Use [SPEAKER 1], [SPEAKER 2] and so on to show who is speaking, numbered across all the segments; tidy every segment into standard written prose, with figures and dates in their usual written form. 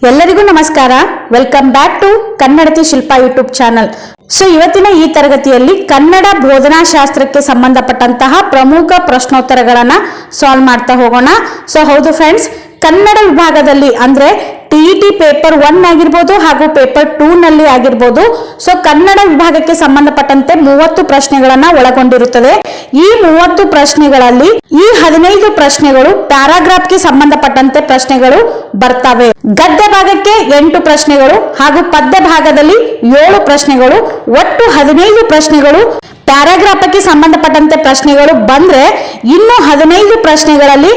[SPEAKER 1] ಎಲ್ಲರಿಗೂ ನಮಸ್ಕಾರ. Welcome back to Kannadathi Shilpa YouTube channel. So ಇವತ್ತಿನ ಈ ತರಗತಿಯಲ್ಲಿ ಕನ್ನಡ ಬೋಧನಾ ಶಾಸ್ತ್ರಕ್ಕೆ ಸಂಬಂಧಪಟ್ಟಂತಹ ಪ್ರಮುಖ ಪ್ರಶ್ನೋತ್ತರಗಳನ್ನ ಸಾಲ್ವ್ ಮಾಡ್ತಾ ಹೋಗೋಣ. ಸೊ ಹೌದು ಫ್ರೆಂಡ್ಸ್, ಕನ್ನಡ ವಿಭಾಗದಲ್ಲಿ ಅಂದ್ರೆ ಟಿಇಟಿ ಪೇಪರ್ 1 ಆಗಿರ್ಬೋದು ಹಾಗೂ ಪೇಪರ್ 2 ನಲ್ಲಿ ಆಗಿರ್ಬೋದು. ಸೊ ಕನ್ನಡ ವಿಭಾಗಕ್ಕೆ ಸಂಬಂಧಪಟ್ಟಂತೆ 30 ಪ್ರಶ್ನೆಗಳನ್ನ ಒಳಗೊಂಡಿರುತ್ತದೆ. ಈ 30 ಪ್ರಶ್ನೆಗಳಲ್ಲಿ ಈ 15 ಪ್ರಶ್ನೆಗಳು ಪ್ಯಾರಾಗ್ರಾಫ್ಗೆ ಸಂಬಂಧಪಟ್ಟಂತೆ ಪ್ರಶ್ನೆಗಳು ಬರ್ತವೆ. ಗದ್ಯ ಭಾಗಕ್ಕೆ 8 ಪ್ರಶ್ನೆಗಳು ಹಾಗೂ ಪದ್ಯ ಭಾಗದಲ್ಲಿ 7 ಪ್ರಶ್ನೆಗಳು, ಒಟ್ಟು 15 ಪ್ರಶ್ನೆಗಳು. ಪ್ಯಾರಾಗ್ರಾಫ್ಗೆ ಸಂಬಂಧಪಟ್ಟಂತೆ ಪ್ರಶ್ನೆಗಳು ಬಂದ್ರೆ ಇನ್ನು 15 ಪ್ರಶ್ನೆಗಳಲ್ಲಿ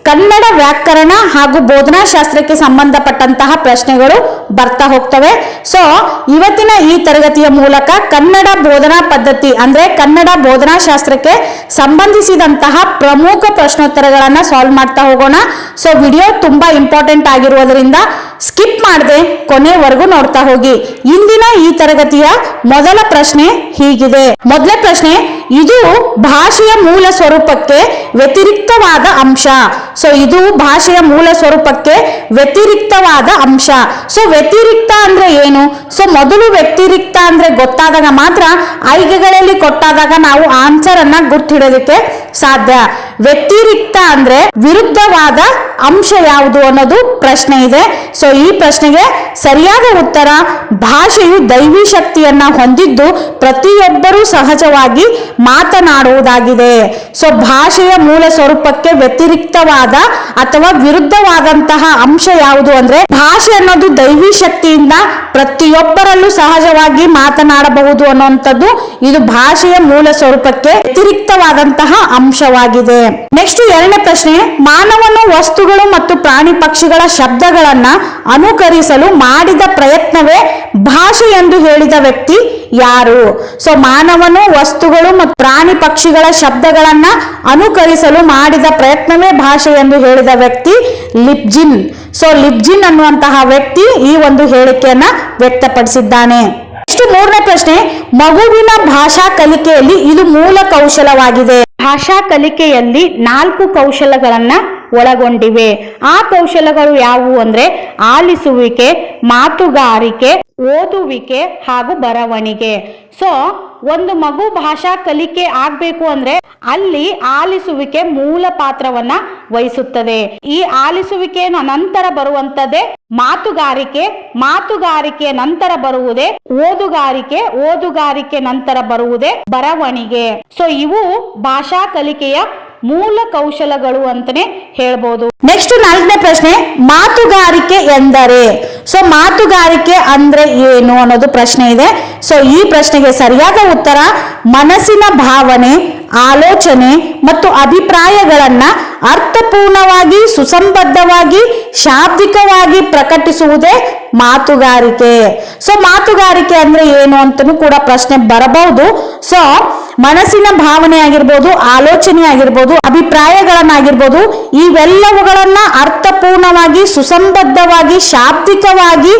[SPEAKER 1] ಕನ್ನಡ ವ್ಯಾಕರಣ ಹಾಗೂ ಬೋಧನಾ ಶಾಸ್ತ್ರಕ್ಕೆ ಸಂಬಂಧಪಟ್ಟಂತಹ ಪ್ರಶ್ನೆಗಳು ಬರ್ತಾ ಹೋಗ್ತವೆ. ಸೊ ಇವತ್ತಿನ ಈ ತರಗತಿಯ ಮೂಲಕ ಕನ್ನಡ ಬೋಧನಾ ಪದ್ಧತಿ ಅಂದ್ರೆ ಕನ್ನಡ ಬೋಧನಾ ಶಾಸ್ತ್ರಕ್ಕೆ ಸಂಬಂಧಿಸಿದಂತಹ ಪ್ರಮುಖ ಪ್ರಶ್ನೋತ್ತರಗಳನ್ನ ಸಾಲ್ವ್ ಮಾಡ್ತಾ ಹೋಗೋಣ. ಸೊ ವಿಡಿಯೋ ತುಂಬಾ ಇಂಪಾರ್ಟೆಂಟ್ ಆಗಿರುವುದರಿಂದ ಸ್ಕಿಪ್ ಮಾಡದೆ ಕೊನೆವರೆಗೂ ನೋಡ್ತಾ ಹೋಗಿ. ಇಂದಿನ ಈ ತರಗತಿಯ ಮೊದಲ ಪ್ರಶ್ನೆ ಹೀಗಿದೆ. ಮೊದಲ ಪ್ರಶ್ನೆ, ಇದು ಭಾಷೆಯ ಮೂಲ ಸ್ವರೂಪಕ್ಕೆ ವ್ಯತಿರಿಕ್ತವಾದ ಅಂಶ. ಸೊ ಇದು ಭಾಷೆಯ ಮೂಲ ಸ್ವರೂಪಕ್ಕೆ ವ್ಯತಿರಿಕ್ತವಾದ ಅಂಶ. ಸೊ ವ್ಯತಿರಿಕ್ತ ಅಂದ್ರೆ ಏನು? ಸೊ ಮೊದಲು ವ್ಯತಿರಿಕ್ತ ಅಂದ್ರೆ ಗೊತ್ತಾದಾಗ ಮಾತ್ರ ಆಯ್ಕೆಗಳಲ್ಲಿ ಕೊಟ್ಟಾದಾಗ ನಾವು ಆನ್ಸರ್ ಅನ್ನ ಗುರ್ತಿಡೋದಕ್ಕೆ ಸಾಧ್ಯ. ವ್ಯತಿರಿಕ್ತ ಅಂದ್ರೆ ವಿರುದ್ಧವಾದ ಅಂಶ ಯಾವುದು ಅನ್ನೋದು ಪ್ರಶ್ನೆ ಇದೆ. ಸೊ ಈ ಪ್ರಶ್ನೆಗೆ ಸರಿಯಾದ ಉತ್ತರ, ಭಾಷೆಯು ದೈವಿ ಶಕ್ತಿಯನ್ನ ಹೊಂದಿದ್ದು ಪ್ರತಿಯೊಬ್ಬರೂ ಸಹಜವಾಗಿ ಮಾತನಾಡುವುದಾಗಿದೆ. ಸೊ ಭಾಷೆಯ ಮೂಲ ಸ್ವರೂಪಕ್ಕೆ ವ್ಯತಿರಿಕ್ತವಾದ ಅಥವಾ ವಿರುದ್ಧವಾದಂತಹ ಅಂಶ ಯಾವುದು ಅಂದ್ರೆ ಭಾಷೆ ಅನ್ನೋದು ದೈವಿ ಶಕ್ತಿಯಿಂದ ಪ್ರತಿಯೊಬ್ಬರಲ್ಲೂ ಸಹಜವಾಗಿ ಮಾತನಾಡಬಹುದು ಅನ್ನುವಂಥದ್ದು ಇದು ಭಾಷೆಯ ಮೂಲ ಸ್ವರೂಪಕ್ಕೆ ವ್ಯತಿರಿಕ್ತವಾದಂತಹ ಅಂಶವಾಗಿದೆ. ನೆಕ್ಸ್ಟ್ ಎರಡನೇ ಪ್ರಶ್ನೆ, ಮಾನವನು ವಸ್ತುಗಳು ಮತ್ತು ಪ್ರಾಣಿ ಪಕ್ಷಿಗಳ ಶಬ್ದಗಳನ್ನ ಅನುಕರಿಸಲು ಮಾಡಿದ ಪ್ರಯತ್ನವೇ ಭಾಷೆ ಎಂದು ಹೇಳಿದ ವ್ಯಕ್ತಿ ಯಾರು? ಸೊ ಮಾನವನು ವಸ್ತುಗಳು ಮತ್ತು ಪ್ರಾಣಿ ಪಕ್ಷಿಗಳ ಶಬ್ದಗಳನ್ನ ಅನುಕರಿಸಲು ಮಾಡಿದ ಪ್ರಯತ್ನವೇ ಭಾಷೆ ಎಂದು ಹೇಳಿದ ವ್ಯಕ್ತಿ ಲಿಪ್ಜಿನ್. ಸೊ ಲಿಪ್ಜಿನ್ ಅನ್ನುವಂತಹ ವ್ಯಕ್ತಿ ಈ ಒಂದು ಹೇಳಿಕೆಯನ್ನ ವ್ಯಕ್ತಪಡಿಸಿದ್ದಾನೆ. ನೆಕ್ಸ್ಟ್ ಮೂರನೇ ಪ್ರಶ್ನೆ, ಮಗುವಿನ ಭಾಷಾ ಕಲಿಕೆಯಲ್ಲಿ ಇದು ಮೂಲ ಕೌಶಲವಾಗಿದೆ. ಭಾಷಾ ಕಲಿಕೆಯಲ್ಲಿ 4 ಕೌಶಲಗಳನ್ನ ಒಳಗೊಂಡಿವೆ. ಆ ಕೌಶಲಗಳು ಯಾವುವು ಅಂದ್ರೆ ಆಲಿಸುವಿಕೆ, ಮಾತುಗಾರಿಕೆ, ಓದುವಿಕೆ ಹಾಗೂ ಬರವಣಿಗೆ. ಸೊ ಒಂದು ಮಗು ಭಾಷಾ ಕಲಿಕೆ ಆಗ್ಬೇಕು ಅಂದ್ರೆ ಅಲ್ಲಿ ಆಲಿಸುವಿಕೆ ಮೂಲ ಪಾತ್ರವನ್ನ ವಹಿಸುತ್ತದೆ. ಈ ಆಲಿಸುವಿಕೆಯ ನಂತರ ಬರುವಂತದ್ದೇ ಮಾತುಗಾರಿಕೆ, ಮಾತುಗಾರಿಕೆ ನಂತರ ಬರುವುದೇ ಓದುಗಾರಿಕೆ ನಂತರ ಬರುವುದೇ ಬರವಣಿಗೆ. ಸೊ ಇವು ಭಾಷಾ ಕಲಿಕೆಯ ಮೂಲ ಕೌಶಲಗಳು ಅಂತಾನೆ ಹೇಳ್ಬೋದು. ನೆಕ್ಸ್ಟ್ 4ನೇ ಪ್ರಶ್ನೆ, ಮಾತುಗಾರಿಕೆ ಎಂದರೆ? ಸೊ ಮಾತುಗಾರಿಕೆ ಅಂದ್ರೆ ಏನು ಅನ್ನೋದು ಪ್ರಶ್ನೆ ಇದೆ. ಸೊ ಈ ಪ್ರಶ್ನೆಗೆ ಸರಿಯಾದ ಉತ್ತರ, ಮನಸ್ಸಿನ ಭಾವನೆ, ಆಲೋಚನೆ ಮತ್ತು ಅಭಿಪ್ರಾಯಗಳನ್ನ ಅರ್ಥಪೂರ್ಣವಾಗಿ, ಸುಸಂಬದ್ಧವಾಗಿ, ಶಾಬ್ದಿಕವಾಗಿ ಪ್ರಕಟಿಸುವುದೇ ಮಾತುಗಾರಿಕೆ. ಸೊ ಮಾತುಗಾರಿಕೆ ಅಂದ್ರೆ ಏನು ಅಂತನೂ ಕೂಡ ಪ್ರಶ್ನೆ ಬರಬಹುದು. ಸೊ ಮನಸ್ಸಿನ ಭಾವನೆ ಆಗಿರ್ಬೋದು, ಆಲೋಚನೆ ಆಗಿರ್ಬೋದು, ಅಭಿಪ್ರಾಯಗಳನ್ನಾಗಿರ್ಬೋದು, ಇವೆಲ್ಲವುಗಳನ್ನ ಅರ್ಥಪೂರ್ಣವಾಗಿ, ಸುಸಂಬದ್ಧವಾಗಿ, ಶಾಬ್ದಿಕವಾಗಿ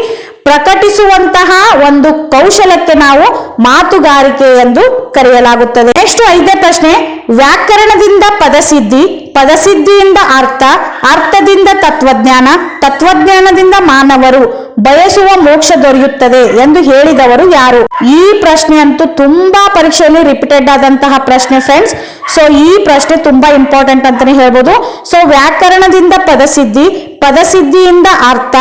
[SPEAKER 1] ಪ್ರಕಟಿಸುವಂತಹ ಒಂದು ಕೌಶಲಕ್ಕೆ ನಾವು ಮಾತುಗಾರಿಕೆ ಎಂದು ಕರೆಯಲಾಗುತ್ತದೆ. ನೆಕ್ಸ್ಟ್ 5ನೇ ಪ್ರಶ್ನೆ, ವ್ಯಾಕರಣದಿಂದ ಪದಸಿದ್ಧಿ, ಪದಸಿದ್ಧಿಯಿಂದ ಅರ್ಥ, ಅರ್ಥದಿಂದ ತತ್ವಜ್ಞಾನ, ತತ್ವಜ್ಞಾನದಿಂದ ಮಾನವರು ಬಯಸುವ ಮೋಕ್ಷ ದೊರೆಯುತ್ತದೆ ಎಂದು ಹೇಳಿದವರು ಯಾರು? ಈ ಪ್ರಶ್ನೆ ಅಂತೂ ತುಂಬಾ ಪರೀಕ್ಷೆಯಲ್ಲಿ ರಿಪೀಟೆಡ್ ಆದಂತಹ ಪ್ರಶ್ನೆ ಫ್ರೆಂಡ್ಸ್. ಸೊ ಈ ಪ್ರಶ್ನೆ ತುಂಬಾ ಇಂಪಾರ್ಟೆಂಟ್ ಅಂತಾನೆ ಹೇಳ್ಬೋದು. ಸೊ ವ್ಯಾಕರಣದಿಂದ ಪದಸಿದ್ಧಿ, ಪದಸಿದ್ಧಿಯಿಂದ ಅರ್ಥ,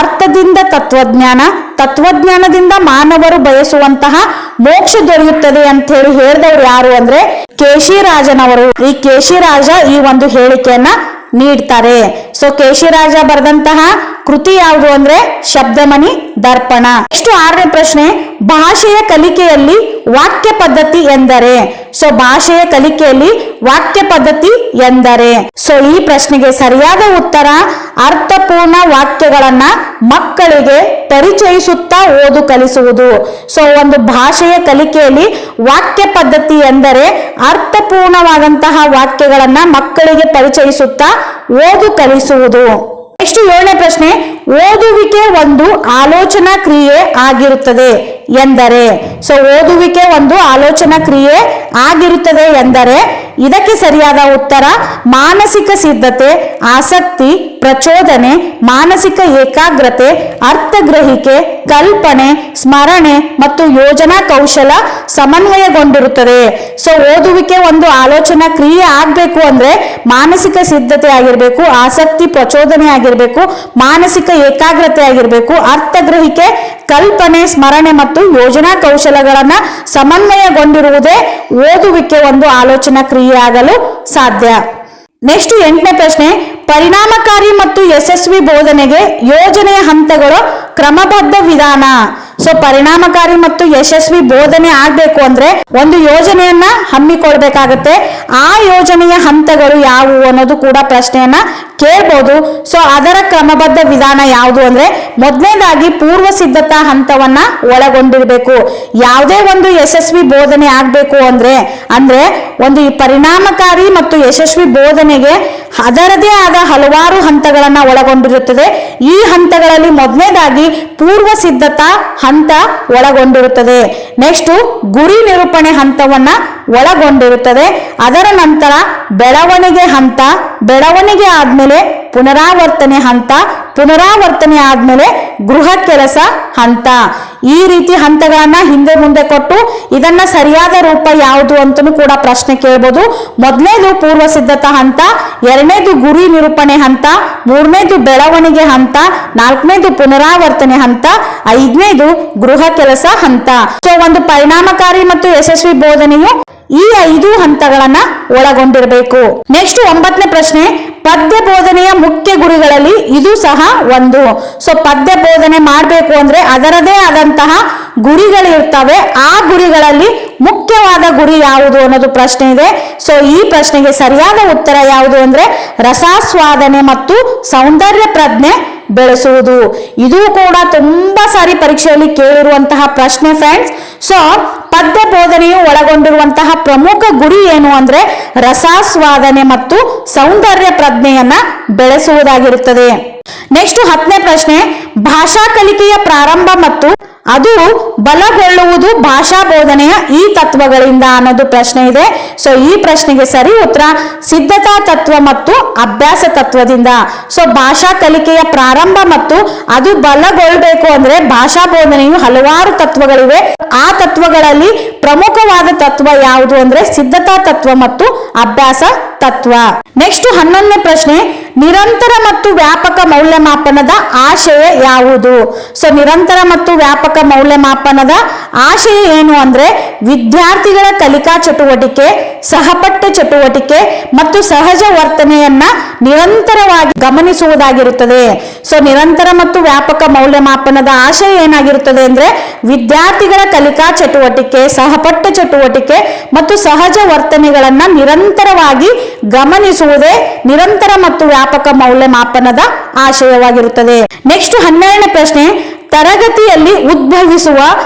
[SPEAKER 1] ಅರ್ಥದಿಂದ ತತ್ವಜ್ಞಾನ, ತತ್ವಜ್ಞಾನದಿಂದ ಮಾನವರು ಬಯಸುವಂತಹ ಮೋಕ್ಷ ದೊರೆಯುತ್ತದೆ ಅಂತ ಹೇಳಿ ಹೇಳಿದವರು ಯಾರು ಅಂದ್ರೆ ಕೇಶಿರಾಜನವರು. ಈ ಕೇಶಿರಾಜ ಈ ಒಂದು ಹೇಳಿಕೆಯನ್ನ ನೀಡ್ತಾರೆ. ಸೊ ಕೇಶಿರಾಜ ಬರೆದಂತಹ ಕೃತಿ ಯಾವುದು ಅಂದ್ರೆ ಶಬ್ದಮಣಿ ದರ್ಪಣ. ಇಷ್ಟು 6ನೇ ಪ್ರಶ್ನೆ, ಭಾಷೆಯ ಕಲಿಕೆಯಲ್ಲಿ ವಾಕ್ಯ ಪದ್ಧತಿ ಎಂದರೆ? ಸೊ ಭಾಷೆಯ ಕಲಿಕೆಯಲ್ಲಿ ವಾಕ್ಯ ಪದ್ಧತಿ ಎಂದರೆ? ಸೊ ಈ ಪ್ರಶ್ನೆಗೆ ಸರಿಯಾದ ಉತ್ತರ, ಅರ್ಥಪೂರ್ಣ ವಾಕ್ಯಗಳನ್ನ ಮಕ್ಕಳಿಗೆ ಪರಿಚಯಿಸುತ್ತಾ ಓದು ಕಲಿಸುವುದು. ಸೊ ಒಂದು ಭಾಷೆಯ ಕಲಿಕೆಯಲ್ಲಿ ವಾಕ್ಯ ಪದ್ಧತಿ ಎಂದರೆ ಅರ್ಥಪೂರ್ಣವಾದಂತಹ ವಾಕ್ಯಗಳನ್ನ ಮಕ್ಕಳಿಗೆ ಪರಿಚಯಿಸುತ್ತಾ ಓದು ಕಲಿಸುವುದು. ನೆಕ್ಸ್ಟ್ 7ನೇ ಪ್ರಶ್ನೆ, ಓದುವಿಕೆ ಒಂದು ಆಲೋಚನಾ ಕ್ರಿಯೆ ಆಗಿರುತ್ತದೆ ಎಂದರೆ? ಸೊ ಓದುವಿಕೆ ಒಂದು ಆಲೋಚನಾ ಕ್ರಿಯೆ ಆಗಿರುತ್ತದೆ ಎಂದರೆ ಇದಕ್ಕೆ ಸರಿಯಾದ ಉತ್ತರ ಮಾನಸಿಕ ಸಿದ್ಧತೆ, ಆಸಕ್ತಿ, ಪ್ರಚೋದನೆ, ಮಾನಸಿಕ ಏಕಾಗ್ರತೆ, ಅರ್ಥಗ್ರಹಿಕೆ, ಕಲ್ಪನೆ, ಸ್ಮರಣೆ ಮತ್ತು ಯೋಜನಾ ಕೌಶಲ ಸಮನ್ವಯಗೊಂಡಿರುತ್ತದೆ. ಸೊ ಓದುವಿಕೆ ಒಂದು ಆಲೋಚನಾ ಕ್ರಿಯೆ ಆಗ್ಬೇಕು ಅಂದ್ರೆ ಮಾನಸಿಕ ಸಿದ್ಧತೆ ಆಗಿರ್ಬೇಕು, ಆಸಕ್ತಿ ಪ್ರಚೋದನೆ ಆಗಿರ್ಬೇಕು, ಮಾನಸಿಕ ಏಕಾಗ್ರತೆ ಆಗಿರ್ಬೇಕು, ಅರ್ಥಗ್ರಹಿಕೆ, ಕಲ್ಪನೆ, ಸ್ಮರಣೆ ಮತ್ತು ಯೋಜನಾ ಕೌಶಲಗಳನ್ನ ಸಮನ್ವಯಗೊಂಡಿರುವುದೇ ಓದುವಿಕೆ ಒಂದು ಆಲೋಚನಾ ಕ್ರಿಯೆ ಆಗಲು ಸಾಧ್ಯ. ನೆಕ್ಸ್ಟ್ 8ನೇ ಪ್ರಶ್ನೆ, ಪರಿಣಾಮಕಾರಿ ಮತ್ತು ಯಶಸ್ವಿ ಬೋಧನೆಗೆ ಯೋಜನೆಯ ಹಂತಗಳು ಕ್ರಮಬದ್ಧ ವಿಧಾನ. ಸೊ ಪರಿಣಾಮಕಾರಿ ಮತ್ತು ಯಶಸ್ವಿ ಬೋಧನೆ ಆಗ್ಬೇಕು ಅಂದ್ರೆ ಒಂದು ಯೋಜನೆಯನ್ನ ಹಮ್ಮಿಕೊಳ್ಬೇಕಾಗತ್ತೆ. ಆ ಯೋಜನೆಯ ಹಂತಗಳು ಯಾವುವು ಅನ್ನೋದು ಕೂಡ ಪ್ರಶ್ನೆಯನ್ನ ಕೇಳ್ಬೋದು. ಸೊ ಅದರ ಕ್ರಮಬದ್ಧ ವಿಧಾನ ಯಾವುದು ಅಂದ್ರೆ ಮೊದಲನೇದಾಗಿ ಪೂರ್ವ ಸಿದ್ಧತಾ ಹಂತವನ್ನ ಒಳಗೊಂಡಿರಬೇಕು. ಯಾವುದೇ ಒಂದು ಯಶಸ್ವಿ ಬೋಧನೆ ಆಗ್ಬೇಕು ಅಂದ್ರೆ ಒಂದು ಈ ಪರಿಣಾಮಕಾರಿ ಮತ್ತು ಯಶಸ್ವಿ ಬೋಧನೆಗೆ ಅದರದೇ ಆದ ಹಲವಾರು ಹಂತಗಳನ್ನ ಒಳಗೊಂಡಿರುತ್ತದೆ. ಈ ಹಂತಗಳಲ್ಲಿ ಮೊದಲನೇದಾಗಿ ಪೂರ್ವ ಸಿದ್ಧತಾ ಹಂತ ಒಳಗೊಂಡಿರುತ್ತದೆ. ನೆಕ್ಸ್ಟ್ ಗುರಿ ನಿರೂಪಣೆ ಹಂತವನ್ನ ಒಳಗೊಂಡಿರುತ್ತದೆ. ಅದರ ನಂತರ ಬೆಳವಣಿಗೆ ಹಂತ, ಬೆಳವಣಿಗೆ ಆದ್ಮೇಲೆ ಪುನರಾವರ್ತನೆ ಹಂತ, ಪುನರಾವರ್ತನೆ ಆದ್ಮೇಲೆ ಗೃಹ ಕೆಲಸ ಹಂತ. ಈ ರೀತಿ ಹಂತಗಳನ್ನ ಹಿಂದೆ ಮುಂದೆ ಕೊಟ್ಟು ಇದನ್ನ ಸರಿಯಾದ ರೂಪ ಯಾವುದು ಅಂತಲೂ ಕೂಡ ಪ್ರಶ್ನೆ ಕೇಳಬಹುದು. ಮೊದಲನೇದು ಪೂರ್ವ ಸಿದ್ಧತಾ ಹಂತ, ಎರಡನೇದು ಗುರಿ ನಿರೂಪಣೆ ಹಂತ, ಮೂರನೇದು ಬೆಳವಣಿಗೆ ಹಂತ, ನಾಲ್ಕನೇದು ಪುನರಾವರ್ತನೆ ಹಂತ, ಐದನೇದು ಗೃಹ ಕೆಲಸ ಹಂತ. ಸೊ ಒಂದು ಪರಿಣಾಮಕಾರಿ ಮತ್ತು ಯಶಸ್ವಿ ಬೋಧನೆಯು ಈ 5 ಹಂತಗಳನ್ನ ಒಳಗೊಂಡಿರಬೇಕು. ನೆಕ್ಸ್ಟ್ 9ನೇ ಪ್ರಶ್ನೆ, ಪದ್ಯ ಬೋಧನೆಯ ಮುಖ್ಯ ಗುರಿಗಳಲ್ಲಿ ಇದು ಸಹ ಒಂದು. ಸೊ ಪದ್ಯ ಬೋಧನೆ ಮಾಡಬೇಕು ಅಂದ್ರೆ ಅದರದೇ ಆದಂತಹ ಗುರಿಗಳಿರ್ತವೆ. ಆ ಗುರಿಗಳಲ್ಲಿ ಮುಖ್ಯವಾದ ಗುರಿ ಯಾವುದು ಅನ್ನೋದು ಪ್ರಶ್ನೆ ಇದೆ. ಸೊ ಈ ಪ್ರಶ್ನೆಗೆ ಸರಿಯಾದ ಉತ್ತರ ಯಾವುದು ಅಂದ್ರೆ ರಸಾಸ್ವಾದನೆ ಮತ್ತು ಸೌಂದರ್ಯ ಪ್ರಜ್ಞೆ ಬೆಳೆಸುವುದು. ಇದು ಕೂಡ ತುಂಬಾ ಸಾರಿ ಪರೀಕ್ಷೆಯಲ್ಲಿ ಕೇಳಿರುವಂತಹ ಪ್ರಶ್ನೆ ಫ್ರೆಂಡ್ಸ್. ಸೊ ಪದ್ಯ ಬೋಧನೆಯು ಒಳಗೊಂಡಿರುವಂತಹ ಪ್ರಮುಖ ಗುರಿ ಏನು ಅಂದ್ರೆ ರಸಾಸ್ವಾದನೆ ಮತ್ತು ಸೌಂದರ್ಯ ಪ್ರಜ್ಞೆಯನ್ನ ಬೆಳೆಸುವುದಾಗಿರುತ್ತದೆ. ನೆಕ್ಸ್ಟ್ 10ನೇ ಪ್ರಶ್ನೆ, ಭಾಷಾ ಕಲಿಕೆಯ ಪ್ರಾರಂಭ ಮತ್ತು ಅದು ಬಲಗೊಳ್ಳುವುದು ಭಾಷಾ ಬೋಧನೆಯ ಈ ತತ್ವಗಳಿಂದ ಅನ್ನೋದು ಪ್ರಶ್ನೆ ಇದೆ. ಸೊ ಈ ಪ್ರಶ್ನೆಗೆ ಸರಿ ಉತ್ತರ ಸಿದ್ಧತಾ ತತ್ವ ಮತ್ತು ಅಭ್ಯಾಸ ತತ್ವದಿಂದ. ಸೊ ಭಾಷಾ ಕಲಿಕೆಯ ಪ್ರಾರಂಭ ಮತ್ತು ಅದು ಬಲಗೊಳ್ಳಬೇಕು ಅಂದ್ರೆ ಭಾಷಾ ಬೋಧನೆಯು ಹಲವಾರು ತತ್ವಗಳಿವೆ. ಆ ತತ್ವಗಳಲ್ಲಿ ಪ್ರಮುಖವಾದ ತತ್ವ ಯಾವುದು ಅಂದ್ರೆ ಸಿದ್ಧತಾ ತತ್ವ ಮತ್ತು ಅಭ್ಯಾಸ ತತ್ವ. ನೆಕ್ಸ್ಟ್ 11ನೇ ಪ್ರಶ್ನೆ, ನಿರಂತರ ಮತ್ತು ವ್ಯಾಪಕ ಮೌಲ್ಯಮಾಪನದ ಆಶಯ ಯಾವುದು? ಸೊ ನಿರಂತರ ಮತ್ತು ವ್ಯಾಪಕ ಮೌಲ್ಯಮಾಪನದ ಆಶಯ ಏನು ಅಂದ್ರೆ ವಿದ್ಯಾರ್ಥಿಗಳ ಕಲಿಕಾ ಚಟುವಟಿಕೆ, ಸಹಪಠ್ಯ ಚಟುವಟಿಕೆ ಮತ್ತು ಸಹಜ ವರ್ತನೆಯನ್ನ ನಿರಂತರವಾಗಿ ಗಮನಿಸುವುದಾಗಿರುತ್ತದೆ. ಸೊ ನಿರಂತರ ಮತ್ತು ವ್ಯಾಪಕ ಮೌಲ್ಯಮಾಪನದ ಆಶಯ ಏನಾಗಿರುತ್ತದೆ ಅಂದ್ರೆ ವಿದ್ಯಾರ್ಥಿಗಳ ಕಲಿಕಾ ಚಟುವಟಿಕೆ, ಸಹಪಠ್ಯ ಚಟುವಟಿಕೆ ಮತ್ತು ಸಹಜ ವರ್ತನೆಗಳನ್ನ ನಿರಂತರವಾಗಿ ಗಮನಿಸುವುದೇ ನಿರಂತರ ಮತ್ತು ವ್ಯಾಪಕ ಮೌಲ್ಯಮಾಪನದ ಆಶಯವಾಗಿರುತ್ತದೆ. ನೆಕ್ಸ್ಟ್ 12ನೇ ಪ್ರಶ್ನೆ, ತರಗತಿಯಲ್ಲಿ ಉದ್ಭವಿಸುವ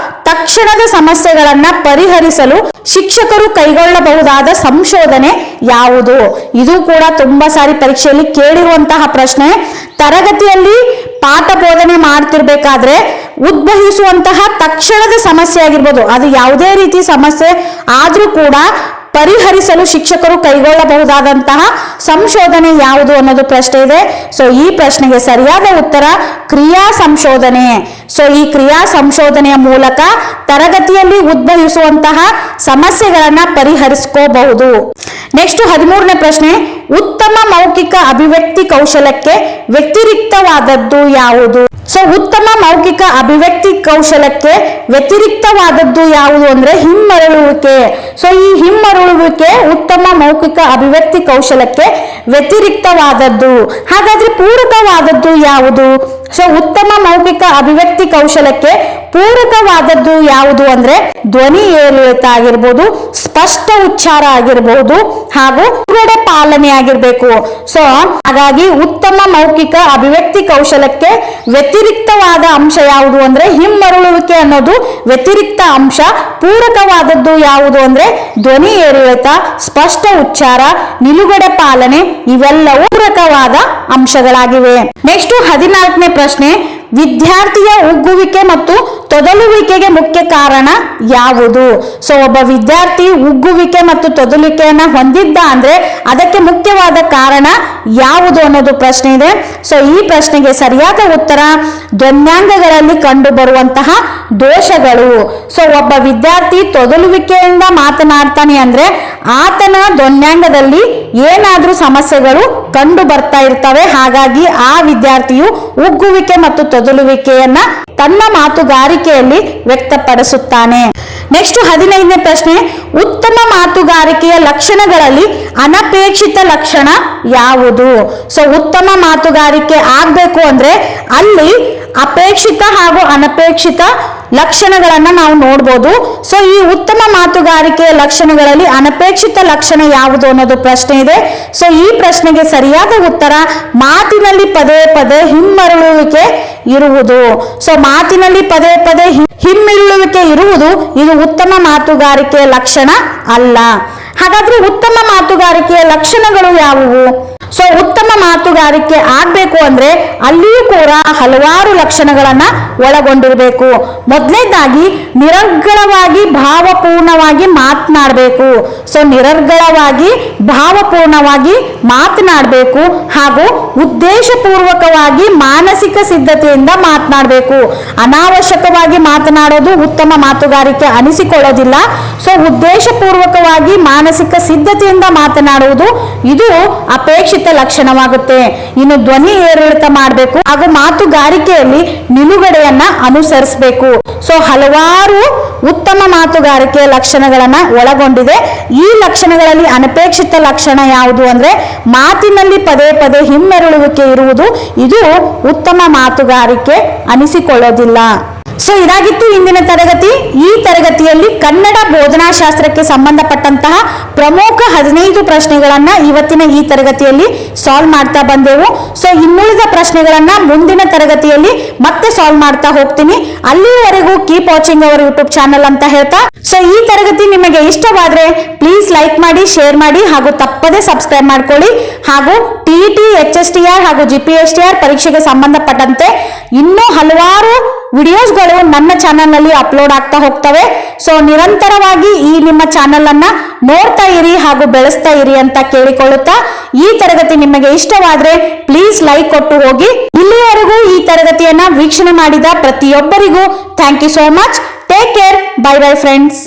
[SPEAKER 1] ತಕ್ಷಣದ ಸಮಸ್ಯೆಗಳನ್ನ ಪರಿಹರಿಸಲು ಶಿಕ್ಷಕರು ಕೈಗೊಳ್ಳಬಹುದಾದ ಸಂಶೋಧನೆ ಯಾವುದು? ಇದು ಕೂಡ ತುಂಬಾ ಸಾರಿ ಪರೀಕ್ಷೆಯಲ್ಲಿ ಕೇಳಿರುವಂತಹ ಪ್ರಶ್ನೆ. ತರಗತಿಯಲ್ಲಿ ಪಾಠ ಬೋಧನೆ ಮಾಡ್ತಿರ್ಬೇಕಾದ್ರೆ ಉದ್ಭವಿಸುವಂತಹ ತಕ್ಷಣದ ಸಮಸ್ಯೆ ಆಗಿರ್ಬೋದು, ಅದು ಯಾವುದೇ ರೀತಿ ಸಮಸ್ಯೆ ಆದ್ರೂ ಕೂಡ ಪರಿಹರಿಸಲು ಶಿಕ್ಷಕರು ಕೈಗೊಳ್ಳಬಹುದಾದಂತಹ ಸಂಶೋಧನೆ ಯಾವುದು ಅನ್ನೋದು ಪ್ರಶ್ನೆ ಇದೆ. ಸೊ ಈ ಪ್ರಶ್ನೆಗೆ ಸರಿಯಾದ ಉತ್ತರ ಕ್ರಿಯಾ ಸಂಶೋಧನೆ. ಸೊ ಈ ಕ್ರಿಯಾ ಸಂಶೋಧನೆಯ ಮೂಲಕ ತರಗತಿಯಲ್ಲಿ ಉದ್ಭವಿಸುವಂತಹ ಸಮಸ್ಯೆಗಳನ್ನ ಪರಿಹರಿಸಿಕೋಬಹುದು. ನೆಕ್ಸ್ಟ್ 13ನೇ ಪ್ರಶ್ನೆ, ಉತ್ತಮ ಮೌಖಿಕ ಅಭಿವ್ಯಕ್ತಿ ಕೌಶಲಕ್ಕೆ ವ್ಯತಿರಿಕ್ತವಾದದ್ದು ಯಾವುದು? ಸೊ ಉತ್ತಮ ಮೌಖಿಕ ಅಭಿವ್ಯಕ್ತಿ ಕೌಶಲಕ್ಕೆ ವ್ಯತಿರಿಕ್ತವಾದದ್ದು ಯಾವುದು ಅಂದ್ರೆ ಹಿಮ್ಮರಳುವಿಕೆ. ಸೊ ಈ ಹಿಮ್ಮರಳುವಿಕೆ ಉತ್ತಮ ಮೌಖಿಕ ಅಭಿವ್ಯಕ್ತಿ ಕೌಶಲಕ್ಕೆ ವ್ಯತಿರಿಕ್ತವಾದದ್ದು. ಹಾಗಾದ್ರೆ ಪೂರಕವಾದದ್ದು ಯಾವುದು? ಸೊ ಉತ್ತಮ ಮೌಖಿಕ ಅಭಿವ್ಯಕ್ತಿ ಕೌಶಲಕ್ಕೆ ಪೂರಕವಾದದ್ದು ಯಾವುದು ಅಂದ್ರೆ ಧ್ವನಿ ಏರಿಳಿತ ಆಗಿರ್ಬೋದು, ಸ್ಪಷ್ಟ ಉಚ್ಚಾರ ಆಗಿರಬಹುದು ಹಾಗೂ ಉಗ್ರಡೆ ಪಾಲನೆ ಆಗಿರ್ಬೇಕು. ಸೊ ಹಾಗಾಗಿ ಉತ್ತಮ ಮೌಖಿಕ ಅಭಿವ್ಯಕ್ತಿ ಕೌಶಲಕ್ಕೆ ವ್ಯತಿರಿಕ್ತವಾದ ಅಂಶ ಯಾವುದು ಅಂದ್ರೆ ಹಿಮ್ಮರಳುವಿಕೆ ಅನ್ನೋದು ವ್ಯತಿರಿಕ್ತ ಅಂಶ. ಪೂರಕವಾದದ್ದು ಯಾವುದು ಅಂದ್ರೆ ಧ್ವನಿ ಏರಿಳಿತ, ಸ್ಪಷ್ಟ ಉಚ್ಚಾರ, ನಿಲುಗಡೆ ಪಾಲನೆ, ಇವೆಲ್ಲವೂ ಪೂರಕವಾದ ಅಂಶಗಳಾಗಿವೆ. ನೆಕ್ಸ್ಟ್ 14ನೇ ಪ್ರಶ್ನೆ, ವಿದ್ಯಾರ್ಥಿಯ ಉಗ್ಗುವಿಕೆ ಮತ್ತು ತೊದಲುವಿಕೆಗೆ ಮುಖ್ಯ ಕಾರಣ ಯಾವುದು? ಸೊ ಒಬ್ಬ ವಿದ್ಯಾರ್ಥಿ ಉಗ್ಗುವಿಕೆ ಮತ್ತು ತೊದಲುವಿಕೆಯನ್ನ ಹೊಂದಿದ್ದ ಅಂದ್ರೆ ಅದಕ್ಕೆ ಮುಖ್ಯವಾದ ಕಾರಣ ಯಾವುದು ಅನ್ನೋದು ಪ್ರಶ್ನೆ ಇದೆ. ಸೊ ಈ ಪ್ರಶ್ನೆಗೆ ಸರಿಯಾದ ಉತ್ತರ ಧ್ವನ್ಯಾಂಗಗಳಲ್ಲಿ ಕಂಡು ಬರುವಂತಹ ದೋಷಗಳು. ಸೊ ಒಬ್ಬ ವಿದ್ಯಾರ್ಥಿ ತೊದಲುವಿಕೆಯಿಂದ ಮಾತನಾಡ್ತಾನೆ ಅಂದ್ರೆ ಆತನ ಧ್ವನ್ಯಾಂಗದಲ್ಲಿ ಏನಾದ್ರೂ ಸಮಸ್ಯೆಗಳು ಕಂಡು ಬರ್ತಾ ಇರ್ತವೆ. ಹಾಗಾಗಿ ಆ ವಿದ್ಯಾರ್ಥಿಯು ಉಗ್ಗುವಿಕೆ ಮತ್ತು ತೊದಲುವಿಕೆಯನ್ನ ತನ್ನ ಮಾತುಗಾರಿಕೆಯಲ್ಲಿ ವ್ಯಕ್ತಪಡಿಸುತ್ತಾನೆ. ನೆಕ್ಸ್ಟ್ 15ನೇ ಪ್ರಶ್ನೆ, ಉತ್ತಮ ಮಾತುಗಾರಿಕೆಯ ಲಕ್ಷಣಗಳಲ್ಲಿ ಅನಪೇಕ್ಷಿತ ಲಕ್ಷಣ ಯಾವುದು? ಸೊ ಉತ್ತಮ ಮಾತುಗಾರಿಕೆ ಆಗ್ಬೇಕು ಅಂದ್ರೆ ಅಲ್ಲಿ ಅಪೇಕ್ಷಿತ ಹಾಗೂ ಅನಪೇಕ್ಷಿತ ಲಕ್ಷಣಗಳನ್ನ ನಾವು ನೋಡ್ಬೋದು. ಸೊ ಈ ಉತ್ತಮ ಮಾತುಗಾರಿಕೆಯ ಲಕ್ಷಣಗಳಲ್ಲಿ ಅನಪೇಕ್ಷಿತ ಲಕ್ಷಣ ಯಾವುದು ಅನ್ನೋದು ಪ್ರಶ್ನೆ ಇದೆ. ಸೊ ಈ ಪ್ರಶ್ನೆಗೆ ಸರಿಯಾದ ಉತ್ತರ ಮಾತಿನಲ್ಲಿ ಪದೇ ಪದೇ ಹಿಮ್ಮರಳುವಿಕೆ ಇರುವುದು. ಸೊ ಮಾತಿನಲ್ಲಿ ಪದೇ ಪದೇ ಹಿಮ್ಮಿರುಳುವಿಕೆ ಇರುವುದು ಇದು ಉತ್ತಮ ಮಾತುಗಾರಿಕೆಯ ಲಕ್ಷಣ ಅಲ್ಲ. ಹಾಗಾದ್ರೆ ಉತ್ತಮ ಮಾತುಗಾರಿಕೆಯ ಲಕ್ಷಣಗಳು ಯಾವುವು? ಸೊ ಉತ್ತಮ ಮಾತುಗಾರಿಕೆ ಆಗ್ಬೇಕು ಅಂದ್ರೆ ಅಲ್ಲಿಯೂ ಕೂಡ ಹಲವಾರು ಲಕ್ಷಣಗಳನ್ನ ಒಳಗೊಂಡಿರಬೇಕು. ಮೊದಲನೇದಾಗಿ ನಿರರ್ಗಳವಾಗಿ ಭಾವಪೂರ್ಣವಾಗಿ ಮಾತನಾಡಬೇಕು. ಸೊ ನಿರರ್ಗಳವಾಗಿ ಭಾವಪೂರ್ಣವಾಗಿ ಮಾತನಾಡಬೇಕು ಹಾಗೂ ಉದ್ದೇಶಪೂರ್ವಕವಾಗಿ ಮಾನಸಿಕ ಸಿದ್ಧತೆಯಿಂದ ಮಾತನಾಡಬೇಕು. ಅನಾವಶ್ಯಕವಾಗಿ ಮಾತನಾಡೋದು ಉತ್ತಮ ಮಾತುಗಾರಿಕೆ ಅನಿಸಿಕೊಳ್ಳೋದಿಲ್ಲ. ಸೊ ಉದ್ದೇಶಪೂರ್ವಕವಾಗಿ ಮಾನಸಿಕ ಸಿದ್ಧತೆಯಿಂದ ಮಾತನಾಡುವುದು ಇದು ಅಪೇಕ್ಷಿತ ಲಕ್ಷಣವಾಗುತ್ತೆ. ಇನ್ನು ಧ್ವನಿ ಏರಿಳಿತ ಮಾಡಬೇಕು ಹಾಗೂ ಮಾತುಗಾರಿಕೆಯಲ್ಲಿ ನಿಲುಗಡೆಯನ್ನ ಅನುಸರಿಸಬೇಕು. ಸೊ ಹಲವಾರು ಉತ್ತಮ ಮಾತುಗಾರಿಕೆಯ ಲಕ್ಷಣಗಳನ್ನ ಒಳಗೊಂಡಿದೆ. ಈ ಲಕ್ಷಣಗಳಲ್ಲಿ ಅನಪೇಕ್ಷಿತ ಲಕ್ಷಣ ಯಾವುದು ಅಂದ್ರೆ ಮಾತಿನಲ್ಲಿ ಪದೇ ಪದೇ ಹಿಮ್ಮೆರಳುವಿಕೆ ಇರುವುದು ಇದು ಉತ್ತಮ ಮಾತುಗಾರಿಕೆ ಅನಿಸಿಕೊಳ್ಳೋದಿಲ್ಲ. ಸೊ ಇದಾಗಿತ್ತು ಇಂದಿನ ತರಗತಿ. ಈ ತರಗತಿಯಲ್ಲಿ ಕನ್ನಡ ಬೋಧನಾಶಾಸ್ತ್ರಕ್ಕೆ ಸಂಬಂಧಪಟ್ಟಂತಹ ಪ್ರಮುಖ 15 ಪ್ರಶ್ನೆಗಳನ್ನ ಇವತ್ತಿನ ಈ ತರಗತಿಯಲ್ಲಿ ಸಾಲ್ವ್ ಮಾಡ್ತಾ ಬಂದೆವು. ಸೊ ಇನ್ನುಳಿದ ಪ್ರಶ್ನೆಗಳನ್ನ ಮುಂದಿನ ತರಗತಿಯಲ್ಲಿ ಮತ್ತೆ ಸಾಲ್ವ್ ಮಾಡ್ತಾ ಹೋಗ್ತೀನಿ. ಅಲ್ಲಿವರೆಗೂ keep watching our YouTube channel ಅಂತ ಹೇಳ್ತಾ, ಸೊ ಈ ತರಗತಿ ನಿಮಗೆ ಇಷ್ಟವಾದ್ರೆ ಪ್ಲೀಸ್ ಲೈಕ್ ಮಾಡಿ, ಶೇರ್ ಮಾಡಿ ಹಾಗೂ ತಪ್ಪದೆ ಸಬ್ಸ್ಕ್ರೈಬ್ ಮಾಡ್ಕೊಳ್ಳಿ. ಹಾಗೂ TET, HSTR ಹಾಗೂ GPSTR ಪರೀಕ್ಷೆಗೆ ಸಂಬಂಧಪಟ್ಟಂತೆ ಇನ್ನೂ ಹಲವಾರು ವಿಡಿಯೋಸ್ಗಳು ನನ್ನ ಚಾನೆಲ್ ನಲ್ಲಿ ಅಪ್ಲೋಡ್ ಆಗ್ತಾ ಹೋಗ್ತವೆ. ಸೊ ನಿರಂತರವಾಗಿ ಈ ನಿಮ್ಮ ಚಾನೆಲ್ ಅನ್ನ ನೋಡ್ತಾ ಇರಿ ಹಾಗೂ ಬೆಳೆಸ್ತಾ ಇರಿ ಅಂತ ಕೇಳಿಕೊಳ್ಳುತ್ತಾ, ಈ ತರಗತಿ ನಿಮಗೆ ಇಷ್ಟವಾದ್ರೆ ಪ್ಲೀಸ್ ಲೈಕ್ ಕೊಟ್ಟು ಹೋಗಿ. ಇಲ್ಲಿವರೆಗೂ ಈ ತರಗತಿಯನ್ನ ವೀಕ್ಷಣೆ ಮಾಡಿದ ಪ್ರತಿಯೊಬ್ಬರಿಗೂ thank you so much. Take care. Bye bye friends.